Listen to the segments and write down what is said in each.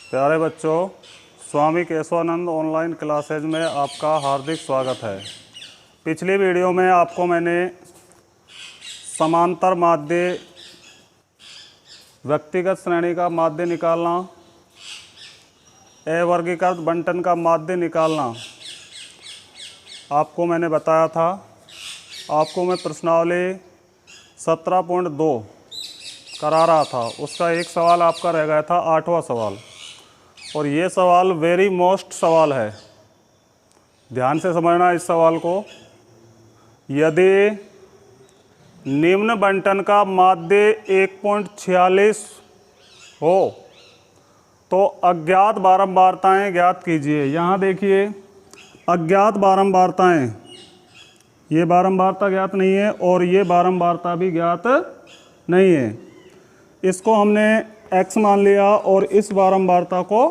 प्यारे बच्चों, स्वामी Keshavananda online classes में आपका हार्दिक स्वागत है। पिछली वीडियो में आपको मैंने समांतर माध्य, व्यक्तिगत श्रेणी का माध्य निकालना, अवर्गीकृत बंटन का माध्य निकालना आपको मैंने बताया था। आपको मैं प्रश्नावली 17.2 करा रहा था। उसका एक सवाल आपका रह गया था, 8वां सवाल, और ये सवाल वेरी मोस्ट सवाल है। ध्यान से समझना इस सवाल को। यदि निम्न बंटन का माध्य 1.46 हो तो अज्ञात बारंबारताएं ज्ञात कीजिए। यहाँ देखिए, अज्ञात बारंबारताएं, ये बारंबारता ज्ञात नहीं है और ये बारंबारता भी ज्ञात नहीं है। इसको हमने x मान लिया और इस बारंबारता को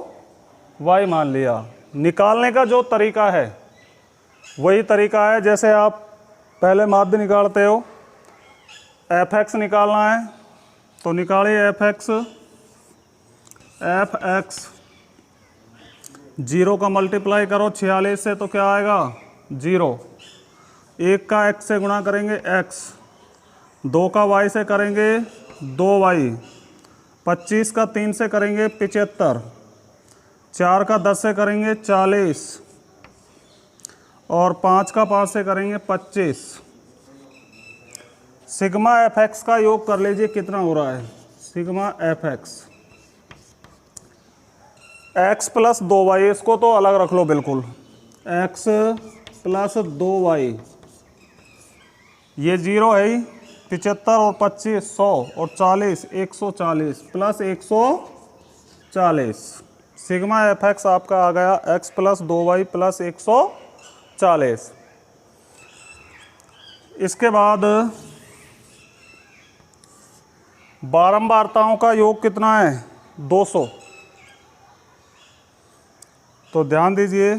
y मान लिया। निकालने का जो तरीका है वही तरीका है जैसे आप पहले माध्य निकालते हो। f(x) निकालना है तो निकालिए f(x). f(x) 0 का मल्टीप्लाई करो 46 से तो क्या आएगा? 0। 1 का x से गुणा करेंगे x, 2 का y से करेंगे 2y, 25 का 3 से करेंगे 75, 4 का 10 से करेंगे 40 और 5 का 5 से करेंगे 25। सिग्मा f(x) का योग कर लीजिए, कितना हो रहा है? Sigma f(x) x plus 2y, इसको तो अलग रख लो बिल्कुल। x प्लस 2y, ये 0 है ही। 75 और 25 100 और 40 140 प्लस 140। सिग्मा f(x) आपका आ गया x प्लस 2y प्लस 140। इसके बाद बारंबारताओं का योग कितना है? 200। तो ध्यान दीजिए,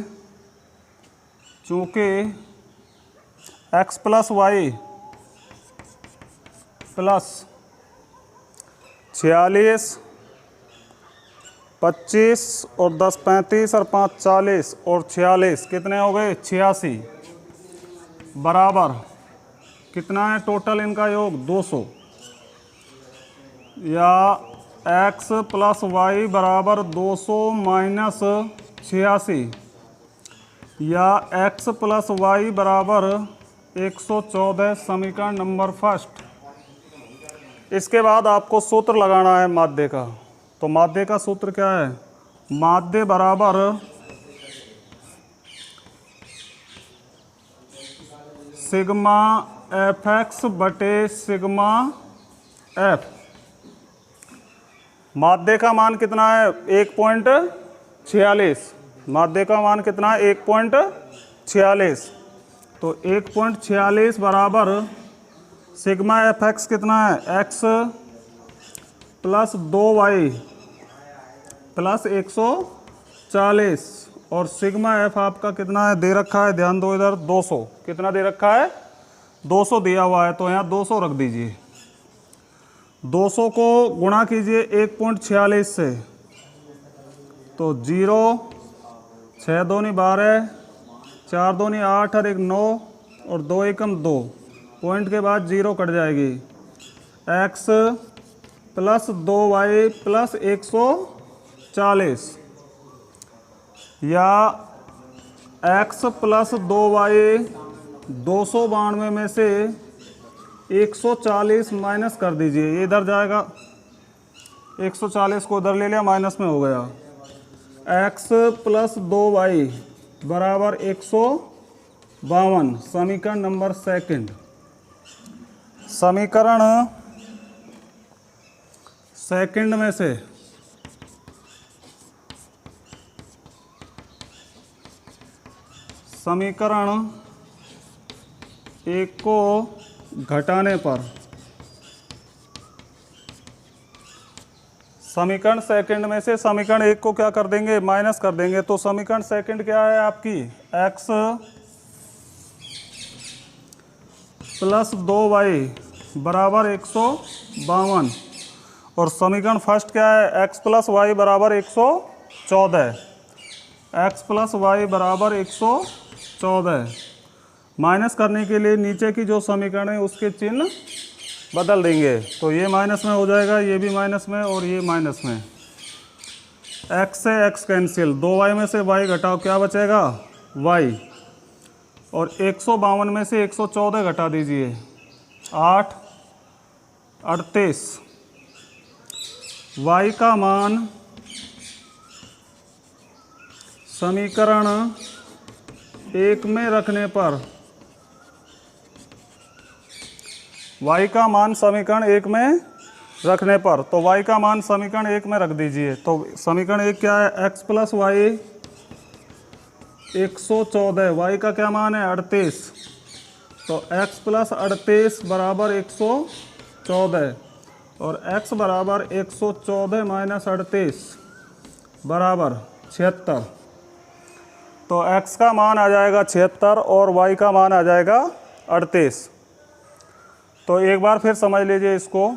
चूँकि x प्लस y प्लस 46, 25 और 10 35 और 5 40 और 46 कितने हो गए? 86 बराबर कितना है टोटल इनका योग? 200। या x प्लस वाई बराबर 200 माइनस 86 या x प्लस वाई बराबर 114, समीकरण नंबर फर्स्ट। इसके बाद आपको सूत्र लगाना है माध्य का। तो माध्य का सूत्र क्या है? माध्य बराबर सिग्मा f(x) बटे सिग्मा f। माध्य का मान कितना है? 1.46। माध्य का मान कितना है? 1.46। तो 1.46 बराबर सिग्मा f(x) कितना है? x प्लस 2y प्लस 140 और सिग्मा f आपका कितना है? दे रखा है, ध्यान दो इधर, 200। कितना दे रखा है? 200 दिया हुआ है, तो यहाँ 200 रख दीजिए। 200 को गुणा कीजिए 1.46 से, तो 0, 6 दूनी 12, 4 दूनी 8 और 1 9 और 2 एकम 2, पॉइंट के बाद 0 कट जाएगी। x प्लस 2y प्लस 140 या x प्लस 2y 292 में से 140 माइनस कर दीजिए, ये इधर जाएगा। 140 को उधर ले लिया, माइनस में हो गया। x प्लस 2y बराबर 152, समीकरण नंबर सेकंड। समीकरण सेकंड में से समीकरण 1 को घटाने पर समीकरण सेकंड में से समीकरण 1 को क्या कर देंगे? माइनस कर देंगे। तो समीकरण सेकंड क्या है आपकी? x प्लस 2y बराबर 152 और समीकरण फर्स्ट क्या है? x प्लस वाई बराबर 140। 114, x प्लस वाई बराबर 114। माइनस करने के लिए नीचे की जो समीकरण है उसके चिन्ह बदल देंगे, तो ये माइनस में हो जाएगा, ये भी माइनस में और ये माइनस में। x से x कैंसिल, 2y में से y घटाओ, क्या बचेगा y, और 152 में से 114 घटा दीजिए, 8 38। y का मान समीकरण 1 में रखने पर, y का मान समीकरण 1 में रखने पर, तो y का मान समीकरण 1 में रख दीजिए। तो समीकरण 1 क्या है, x प्लस वाई 114, y का क्या मान है 38, तो x प्लस 38 बराबर 114, और x बराबर 114 माइनस 38 बराबर 76। तो x का मान आ जाएगा 76 और y का मान आ जाएगा 38। तो एक बार फिर समझ लीजिए इसको।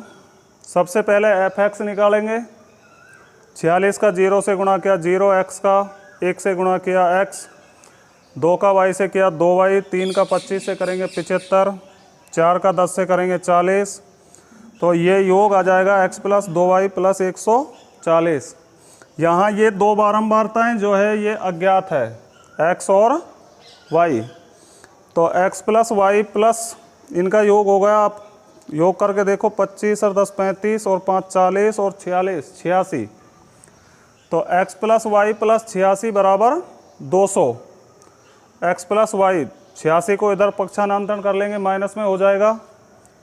सबसे पहले f(x) निकालेंगे, 46 का 0 से गुणा किया 0, x का 1 से गुणा किया x, 2 का y से किया 2y, 3 का 25 से करेंगे 75, 4 का 10 से करेंगे 40। तो ये योग आ जाएगा x प्लस 2y प्लस 140। यहाँ ये दो बारंबारताएँ जो है ये अज्ञात है, x और y। तो x प्लस वाई प्लस इनका योग हो गया, आप योग करके देखो, 25 और 10 35 और 5 40 और 46 86। तो x प्लस वाई प्लस 86 बराबर 200। x प्लस वाई 86 को इधर पक्षांतरण कर लेंगे, माइनस में हो जाएगा,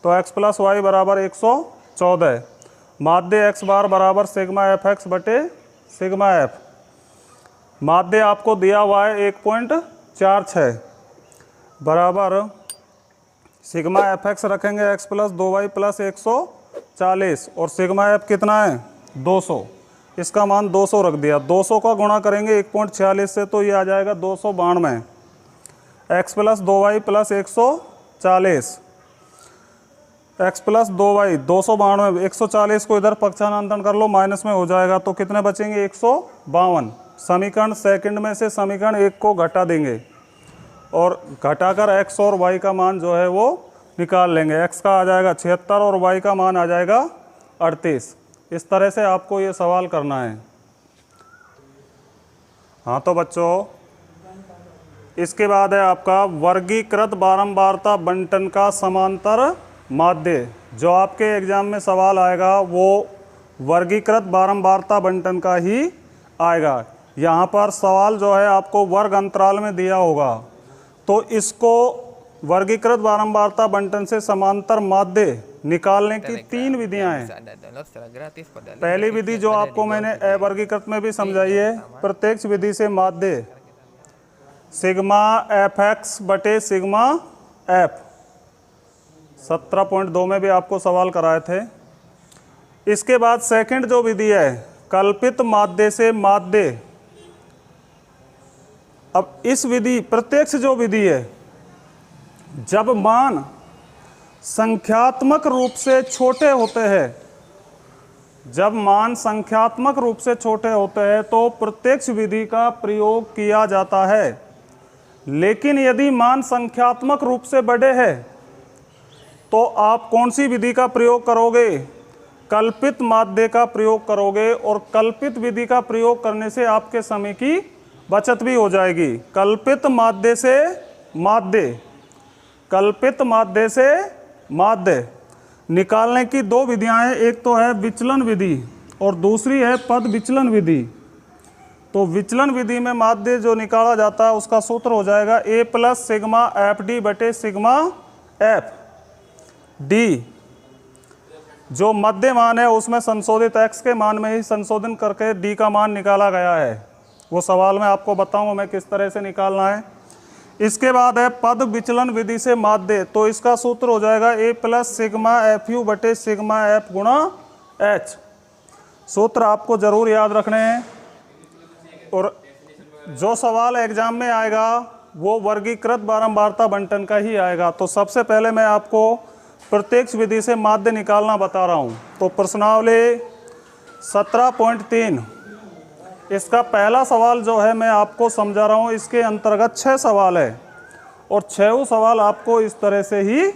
तो x प्लस वाई बराबर 114। माध्य x बार बराबर सिग्मा एफ एक्स बटे सिग्मा एफ। माध्य आपको दिया हुआ है 1.46 बराबर सिग्मा एफ एक्स रखेंगे x प्लस 2y प्लस 140, और सिग्मा एफ कितना है 200, इसका मान 200 रख दिया। 200 का गुणा करेंगे 1.46 से, तो ये आ जाएगा 292। x plus 2y plus 140, x plus 2y 292, 140 को इधर पक्षांतरण कर लो, माइनस में हो जाएगा, तो कितने बचेंगे 152। समीकरण सेकंड में से समीकरण 1 को घटा देंगे और घटाकर x और y का मान जो है वो निकाल लेंगे। x का आ जाएगा 76 और y का मान आ जाएगा 38। इस तरह से आपको ये सवाल करना है। हाँ तो बच्चों, इसके बाद है आपका वर्गीकृत बारंबारता बंटन का समांतर माध्य। जो आपके एग्जाम में सवाल आएगा वो वर्गीकृत बारंबारता बंटन का ही आएगा। यहाँ पर सवाल जो है आपको वर्ग अंतराल में दिया होगा, तो इसको वर्गीकृत बारंबारता बंटन से समांतर माध्य निकालने की 3 विधियां हैं। पहली विधि जो आपको मैंने अवर्गीकृत में भी समझाई है, प्रत्यक्ष विधि से माध्य सिग्मा एफ एक्स बटे सिग्मा एफ, 17.2 में भी आपको सवाल कराए थे। इसके बाद सेकंड जो विधि है कल्पित माध्य से माध्य। अब इस विधि प्रत्यक्ष जो विधि है, जब मान संख्यात्मक रूप से छोटे होते हैं, जब मान संख्यात्मक रूप से छोटे होते हैं तो प्रत्यक्ष विधि का प्रयोग किया जाता है। लेकिन यदि मान संख्यात्मक रूप से बड़े हैं तो आप कौन सी विधि का प्रयोग करोगे, कल्पित माध्य का प्रयोग करोगे। और कल्पित विधि का प्रयोग करने से आपके समय की बचत भी हो जाएगी। कल्पित माध्य से माध्य, कल्पित माध्य से माध्य निकालने की 2 विधियां हैं, एक तो है विचलन विधि और दूसरी है पद विचलन विधि। तो विचलन विधि में माध्य जो निकाला जाता है उसका सूत्र हो जाएगा a plus sigma F D बटे सिग्मा एफ डी। जो मध्य मान है उसमें संशोधित x के मान में ही संशोधन करके d का मान निकाला गया है। वो सवाल में आपको बताऊंगा मैं किस तरह से निकालना है। इसके बाद है पद विचलन विधि से माध्य, तो इसका सूत्र हो जाएगा a plus sigma F you बटे सिग्मा एफ गुणा h। सूत्र आपको जरूर याद रखने हैं और जो सवाल एग्जाम में आएगा वो वर्गीकृत बारंबारता बंटन का ही आएगा। तो सबसे पहले मैं आपको प्रत्यक्ष विधि से माध्य निकालना बता रहा हूँ। तो प्रश्नावली 17.3 इसका पहला सवाल जो है मैं आपको समझा रहा हूँ, इसके अंतर्गत 6 सवाल है और 6 सवाल आपको इस तरह से ही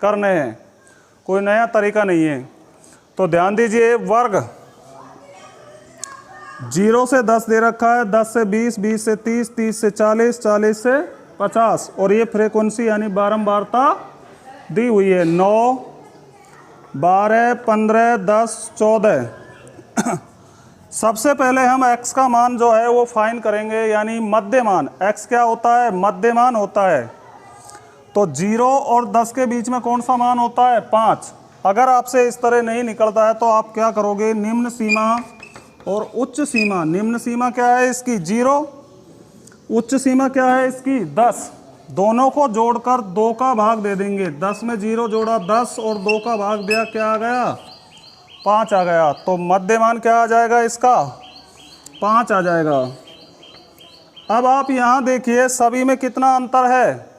करने हैं, कोई नया तरीका नहीं है। तो ध्यान दीजिए, वर्ग 0 से 10 दे रखा है, 10 से 20, 20 से 30, 30 से 40, 40 से 50 और ये फ्रीक्वेंसी यानी बारंबारता दी हुई है 9, 12, 15, 10, 14। सबसे पहले हम x का मान जो है वो फाइंड करेंगे, यानी मध्यमान। x क्या होता है? मध्यमान होता है। तो 0 और 10 के बीच में कौन सा मान होता है? 5। अगर आपसे इस तरह नहीं निकलता है तो आप क्या करोगे? निम्न सीमा और उच्च सीमा। निम्न सीमा क्या है इसकी? 0। उच्च सीमा क्या है इसकी? 10। दोनों को जोड़कर 2 का भाग दे देंगे। 10 में 0 जोड़ा 10 और 2 का भाग दिया, क्या आ गया? 5 आ गया। तो मध्यमान क्या आ जाएगा इसका? 5 आ जाएगा। अब आप यहाँ देखिए सभी में कितना अंतर है?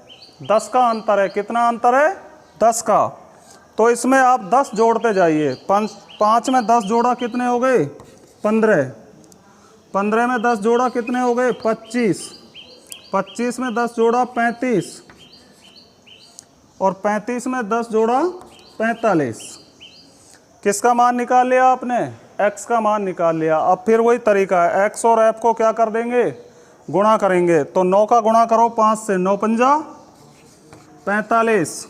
10 का अंतर है। कितना अंतर है? 10 का। तो इसमें आप 10 जोड़ते जाइए। 5 में 10 जोड़ा कितने हो गए? 15। 15 में 10 जोड़ा कितने हो गए? 25। 25 में 10 जोड़ा 35 और 35 में 10 जोड़ा 45। किसका मान निकाल लिया आपने? x का मान निकाल लिया। अब फिर वही तरीका है, x और f को क्या कर देंगे? गुणा करेंगे। तो 9 का गुणा करो 5 से, 9 पंजा 45।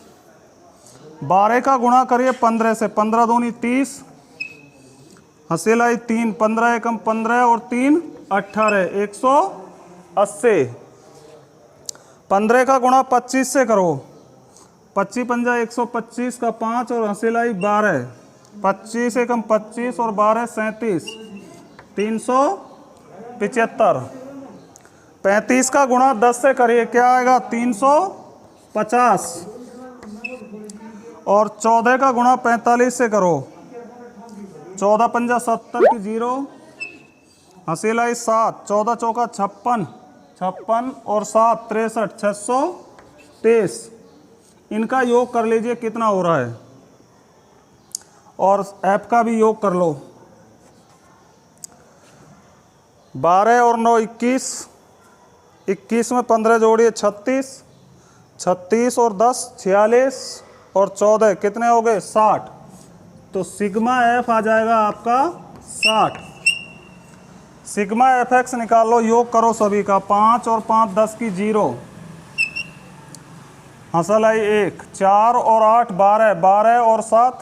12 का गुणा करिए 15 से, 15 दूनी 30, हसीलाई 3, 15 एकम 15 और 3 18, 180। 15 का गुणा 25 से करो, 25 पंजा 125 का 5 और हसीलाई 12, 25 एकम 25 और 12 37, 375। 35 का गुणा 10 से करिए, क्या आएगा? 350। और 14 का गुणा 45 से करो, 14 पंजा 70 की 0, हसीलाई 7, 14 चौका 56, 56 और 7 63, 623। इनका योग कर लीजिए कितना हो रहा है, और f का भी योग कर लो। 12 और 9 21, 21 में 15 जोड़िए 36, 36 और 10 46 और 14 कितने हो गए? 60। तो सिग्मा f आ जाएगा आपका 60। सिग्मा fx निकाल लो, योग करो सभी का। 5 और 5 10 की 0, हंसलाई 1, 4 और 8 12, 12 और 7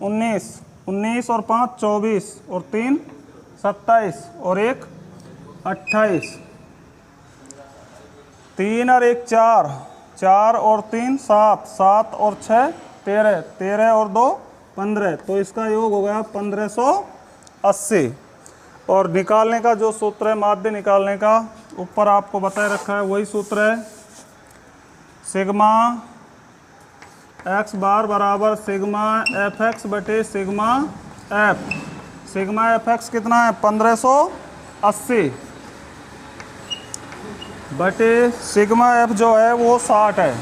19, 19 और 5 24 और 3 27 और 1 28, 3 और 1 4, 4 और 3 7, 7 और 6 13, 13 और 2 15। तो इसका योग हो गया 1580। और निकालने का जो सूत्र है, माध्य निकालने का, ऊपर आपको बताए रखा है, वही सूत्र है। सिग्मा एक्स बार बराबर सिग्मा एफ एक्स बटे sigma F. Sigma F x कितना है? 1580 बटे सिग्मा एफ जो है वो 60 है।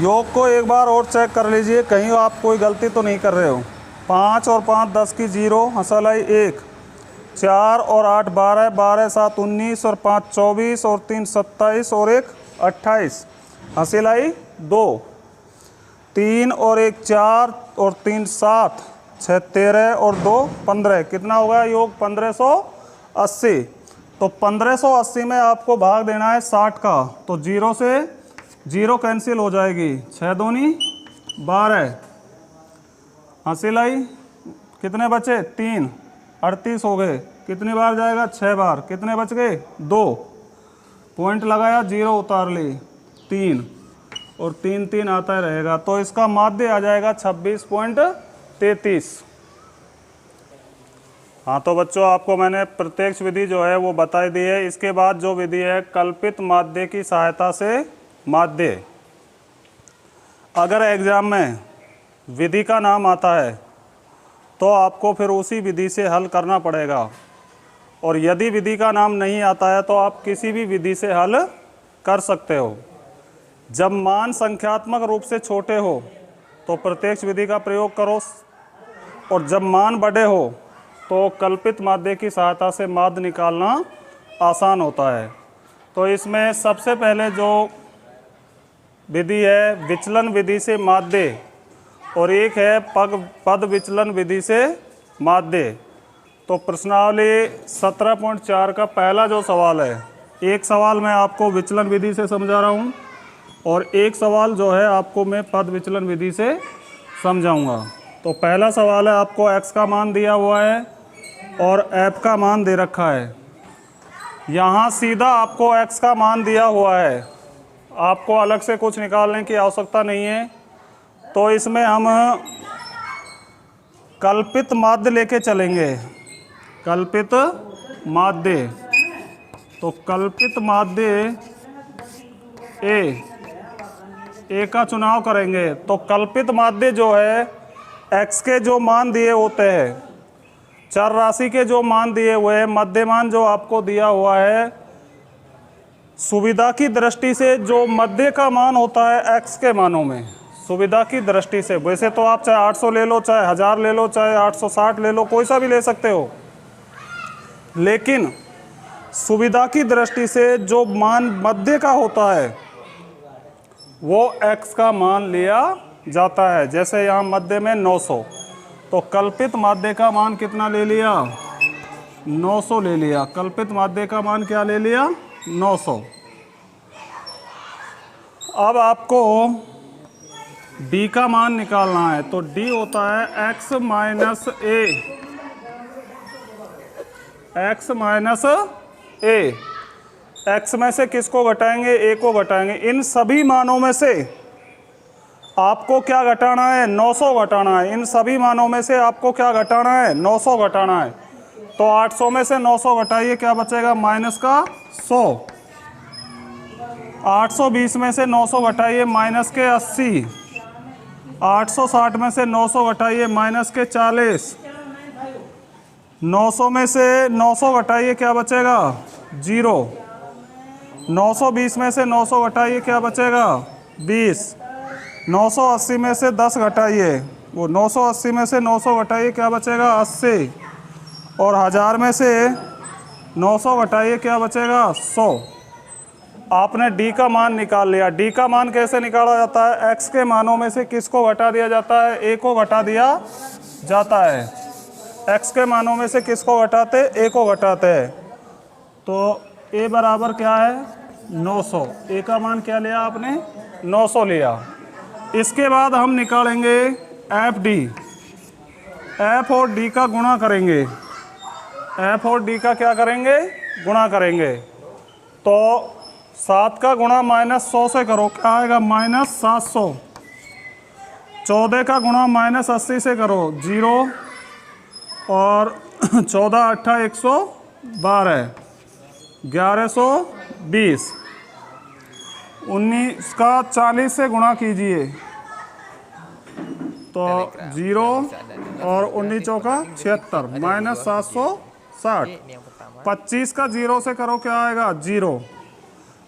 योग को एक बार और चेक कर लीजिए, कहीं आप कोई गलती तो नहीं कर रहे हो। 5 और 5 10 की 0, हंसलाई 1, 4 और 8 12, 12 7 19 और 5 24 और 3 27 और 1 28, हंसलाई 2, 3 और 1 4 और 3 7, 6 13 और 2 15। कितना होगा योग? 1580। तो 1580 में आपको भाग देना है 60 का। तो 0 से 0 कैंसिल हो जाएगी, 6 दूनी 12, हंसीलाई कितने बचे? 3, 38 हो गए। कितनी बार जाएगा? 6 बार। कितने बच गए? 2। पॉइंट लगाया, 0 उतार ली, 3 और 3 3 आता ही रहेगा। तो इसका माध्य आ जाएगा 26.33। हाँ तो बच्चों, आपको मैंने प्रत्यक्ष विधि जो है वो बताई दी है। इसके बाद जो विधि है कल्पित माध्य की सहायता से माध्य। अगर एग्जाम में विधि का नाम आता है तो आपको फिर उसी विधि से हल करना पड़ेगा, और यदि विधि का नाम नहीं आता है तो आप किसी भी विधि से हल कर सकते हो। जब मान संख्यात्मक रूप से छोटे हो तो प्रत्यक्ष विधि का प्रयोग करो, और जब मान बड़े हो तो कल्पित माध्य की सहायता से माध्य निकालना आसान होता है। तो इसमें सबसे पहले जो विधि है विचलन विधि से माध्य, और एक है पद विचलन विधि से माध्य। तो प्रश्नावली 17.4 का पहला जो सवाल है, एक सवाल मैं आपको विचलन विधि से समझा रहा हूँ और एक सवाल जो है आपको मैं पद विचलन विधि से समझाऊंगा। तो पहला सवाल है, आपको x का मान दिया हुआ है और f का मान दे रखा है। यहाँ सीधा आपको x का मान दिया हुआ है, आपको अलग से कुछ निकालने की आवश्यकता नहीं है। तो इसमें हम कल्पित माध्य लेके चलेंगे, कल्पित माध्य। तो कल्पित माध्य ए का चुनाव करेंगे। तो कल्पित माध्य जो है x के जो मान दिए होते हैं, चर राशि के जो मान दिए हुए हैं, मध्यमान जो आपको दिया हुआ है, सुविधा की दृष्टि से जो मध्य का मान होता है x के मानों में, सुविधा की दृष्टि से, वैसे तो आप चाहे 800 ले लो, चाहे 1000 ले लो, चाहे 860 ले लो, कोई सा भी ले सकते हो, लेकिन सुविधा की दृष्टि से जो मान मध्य का होता है वो x का मान लिया जाता है। जैसे यहाँ मध्य में 900, तो कल्पित माध्य का मान कितना ले लिया, 900 ले लिया। कल्पित माध्य का मान क्या ले लिया, 900। अब आपको d का मान निकालना है। तो d होता है x माइनस ए। x में से किसको घटाएंगे, a को घटाएंगे। इन सभी मानों में से आपको क्या घटाना है, 900 घटाना है। इन सभी मानों में से आपको क्या घटाना है, 900 घटाना है। तो 800 में से 900 घटाइए, क्या बचेगा, माइनस का 100। 820 में से 900 घटाइए, माइनस के 80। 860 में से 900 घटाइए, माइनस के 40। 900 में से 900 घटाइए, क्या बचेगा, 0। 920 में से 900 घटाइए, क्या बचेगा, 20। 980 में से 10 घटाइए, वो 980 में से 900 घटाइए, क्या बचेगा, 80। और 1000 में से 900 घटाइए, क्या बचेगा, 100। आपने d का मान निकाल लिया। d का मान कैसे निकाला जाता है, x के मानों में से किसको घटा दिया जाता है, a को घटा दिया जाता है। x के मानों में से किसको घटाते, a को घटाते हैं। तो a बराबर क्या है, 900। a का मान क्या लिया आपने, 900 लिया। इसके बाद हम निकालेंगे FD। f और d का गुणा करेंगे, f और d का क्या करेंगे, गुणा करेंगे। तो 7 का गुणा -100 से करो, क्या आएगा, -700। 14 का गुणा -80 से करो, 0। और 14 8 112, 1120। 19 का 40 से गुणा कीजिए, तो 0। और 19 चौका 76, -760। 25 का 0 से करो, क्या आएगा, 0।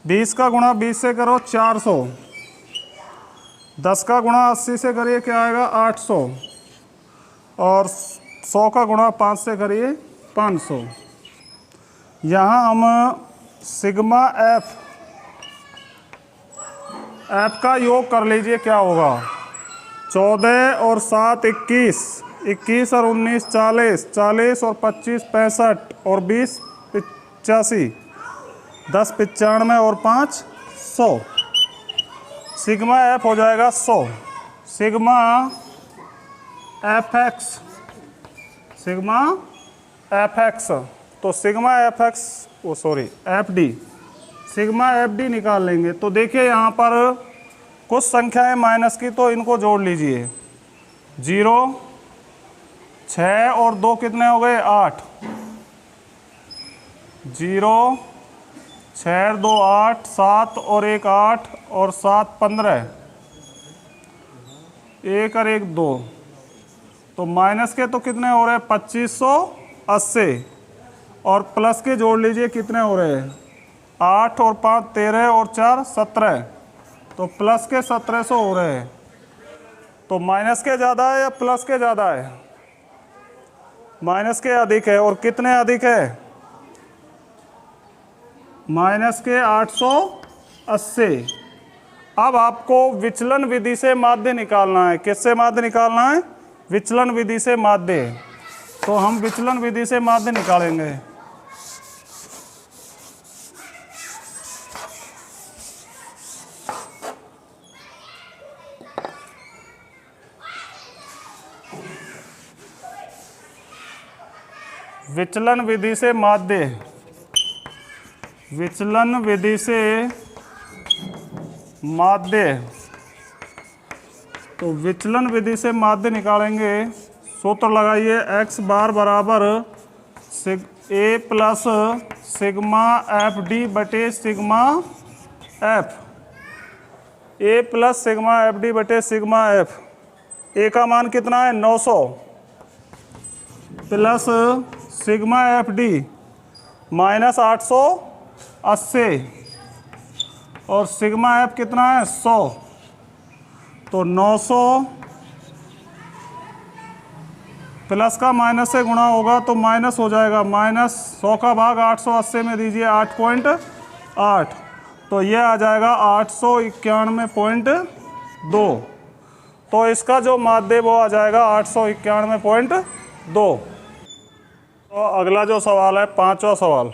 20 का गुणा 20 से करो, 400। 10 का गुणा 80 से करिए, क्या आएगा, 800। और 100 का गुणा 5 से करिए, 500। यहाँ हम सिग्मा एफ का योग कर लीजिए, क्या होगा, 14 और 7 21, 21 और 19 40, 40 और 25 65 और 20 85, 10 95 और 5 100। सिग्मा एफ हो जाएगा 100। सिग्मा एफ एक्स, तो सिग्मा एफ एक्स, वो sorry F D, sigma F D निकाल लेंगे। तो देखिए यहाँ पर कुछ संख्याएं माइनस की, तो इनको जोड़ लीजिए। 0, 6 और 2 कितने हो गए, 8। 0, 6 2 8, 7 और 1 8 और 7 15, 1 और 1 2। तो माइनस के तो कितने हो रहे हैं, 2580। और प्लस के जोड़ लीजिए, कितने हो रहे हैं, 8 और 5 13 और 4 17। तो प्लस के 1700 हो रहे हैं। तो माइनस के ज़्यादा है या प्लस के ज़्यादा है, माइनस के अधिक है, और कितने अधिक है? माइनस के 880। अब आपको विचलन विधि से माध्य निकालना है। किससे माध्य निकालना है? विचलन विधि से माध्य। तो हम विचलन विधि से माध्य निकालेंगे। विचलन विधि से माध्य, विचलन विधि से माध्य। तो विचलन विधि से माध्य निकालेंगे। सूत्र लगाइए, x बार बराबर a plus sigma F D बटे sigma F. a plus sigma F D बटे सिग्मा एफ। a का मान कितना है? 900 plus sigma F D minus 880 और सिग्मा एफ कितना है? 100। तो 900 प्लस का माइनस से गुणा होगा तो माइनस हो जाएगा। माइनस 100 का भाग 880 में दीजिए 8.8, तो ये आ जाएगा 891.2। तो इसका जो माध्य वो आ जाएगा 891.2। तो अगला जो सवाल है, पांचवा सवाल,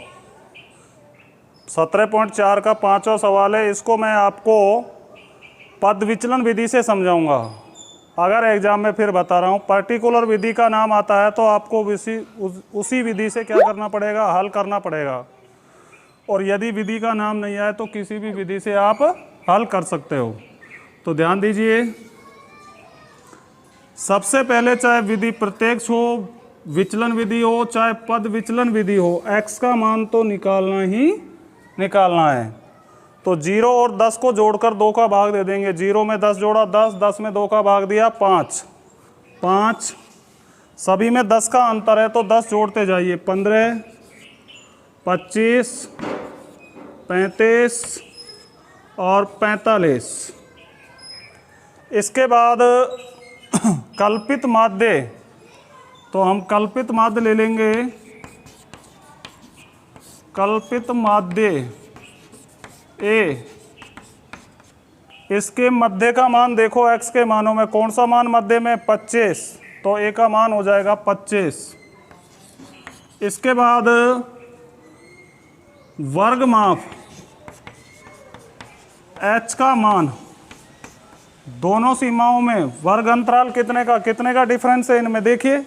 17.4 का पांचवा सवाल है। इसको मैं आपको पद विचलन विधि से समझाऊंगा। अगर एग्जाम में फिर बता रहा हूँ, पर्टिकुलर विधि का नाम आता है तो आपको उसी विधि से क्या करना पड़ेगा? हल करना पड़ेगा। और यदि विधि का नाम नहीं आए तो किसी भी विधि से आप हल कर सकते हो। तो ध्यान दीजिए, सबसे पहले चाहे विधि प्रत्यक्ष हो, विचलन विधि हो, चाहे पद विचलन विधि हो, x का मान तो निकालना ही निकालना है। तो 0 और 10 को जोड़कर 2 का भाग दे देंगे। 0 में 10 जोड़ा 10, 10 में 2 का भाग दिया 5, 5। सभी में 10 का अंतर है तो 10 जोड़ते जाइए। 15, 25, 35 और 45। इसके बाद कल्पित माध्य, तो हम कल्पित माध्य ले लेंगे। कल्पित माध्य A, इसके मध्य का मान देखो x के मानों में, कौन सा मान मध्य में? 25, तो A का मान हो जाएगा 25। इसके बाद वर्ग माप h का मान, दोनों सीमाओं में वर्ग अंतराल कितने का डिफरेंस है इनमें? देखिए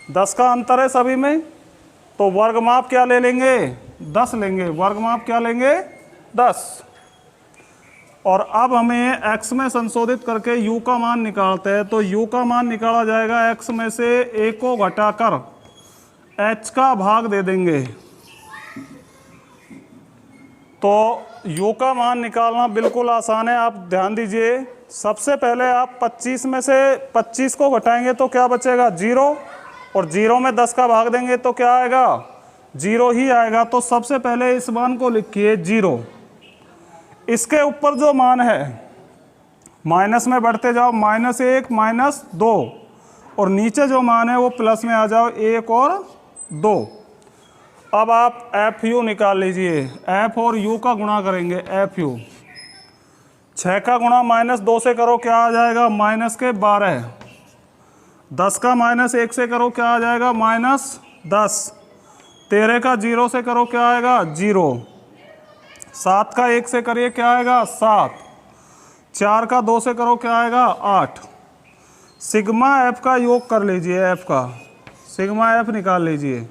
10 का अंतर है सभी में, तो वर्ग माप क्या ले लेंगे? 10 लेंगे। वर्ग माप क्या लेंगे? 10। और अब हमें x में संशोधित करके u का मान निकालते हैं। तो u का मान निकाला जाएगा, x में से a को घटाकर h का भाग दे देंगे। तो u का मान निकालना बिल्कुल आसान है। आप ध्यान दीजिए, सबसे पहले आप 25 में से 25 को घटाएंगे तो क्या बचेगा? 0, और 0 में 10 का भाग देंगे तो क्या आएगा? 0 ही आएगा। तो सबसे पहले इस मान को लिखिए 0। इसके ऊपर जो मान है माइनस में बढ़ते जाओ, -1, -2, और नीचे जो मान है वो प्लस में आ जाओ, 1 और 2। अब आप एफ यू निकाल लीजिए। एफ और यू का गुणा करेंगे, एफ यू। 6 का गुणा -2 से करो, क्या आ जाएगा? -12। 10 का -1 से करो, क्या आ जाएगा? -10। 13 का 0 से करो, क्या आएगा? 0। 7 का 1 से करिए, क्या आएगा? 7। 4 का 2 से करो, क्या आएगा? 8। सिग्मा एफ का योग कर लीजिए, एफ का सिग्मा एफ निकाल लीजिए।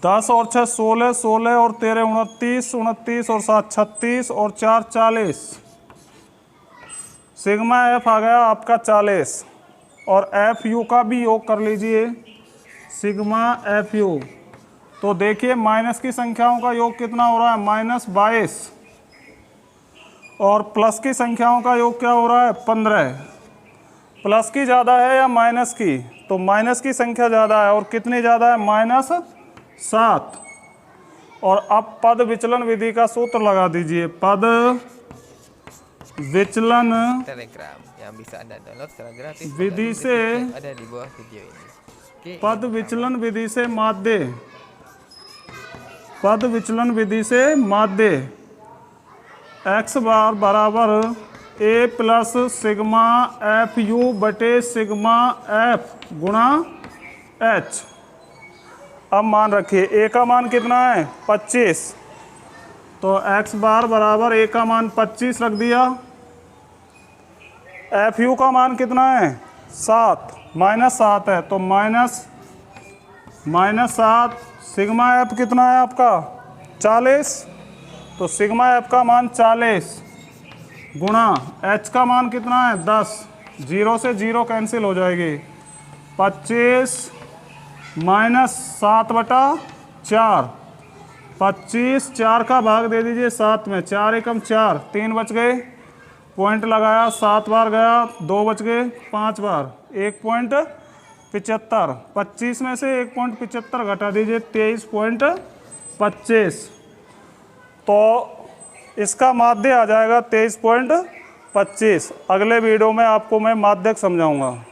10 और 6 16, 16 और 13 29, 29 और 7 36 और 4 40। सिग्मा एफ आ गया आपका 40। और एफ यू का भी योग कर लीजिए, सिग्मा एफ यू। तो देखिए माइनस की संख्याओं का योग कितना हो रहा है? -22। और प्लस की संख्याओं का योग क्या हो रहा है? 15। प्लस की ज़्यादा है या माइनस की? तो माइनस की संख्या ज़्यादा है। और कितनी ज़्यादा है? -7। और अब पद विचलन विधि का सूत्र लगा दीजिए। पद विचलन Telegram yang bisa Anda download secara gratis विधि melalui से link yang ada di bawah video ini. पद विचलन विधि से माध्य, पद विचलन विधि से माध्य x बार बराबर a plus sigma F you बटे सिग्मा एफ गुणा h। अब मान रखिए a का मान कितना है 25, तो x बार बराबर a का मान 25 रख दिया। एफ यू का मान कितना है 7, -7 है तो -7। सिग्मा एफ कितना है आपका 40, तो सिग्मा एफ का मान 40 गुणा एच का मान कितना है 10, 0 से 0 कैंसिल हो जाएगी। 25 -7/4, 25 4 का भाग दे दीजिए 7 में, 4 एकम 4, 3 बच गए। पॉइंट लगाया 7 बार गया, 2 बच गए, 5 बार 1.75। 25 में से 1.75 घटा दीजिए 23.25, तो इसका माध्य आ जाएगा 23.25। अगले वीडियो में आपको मैं माध्यक समझाऊंगा।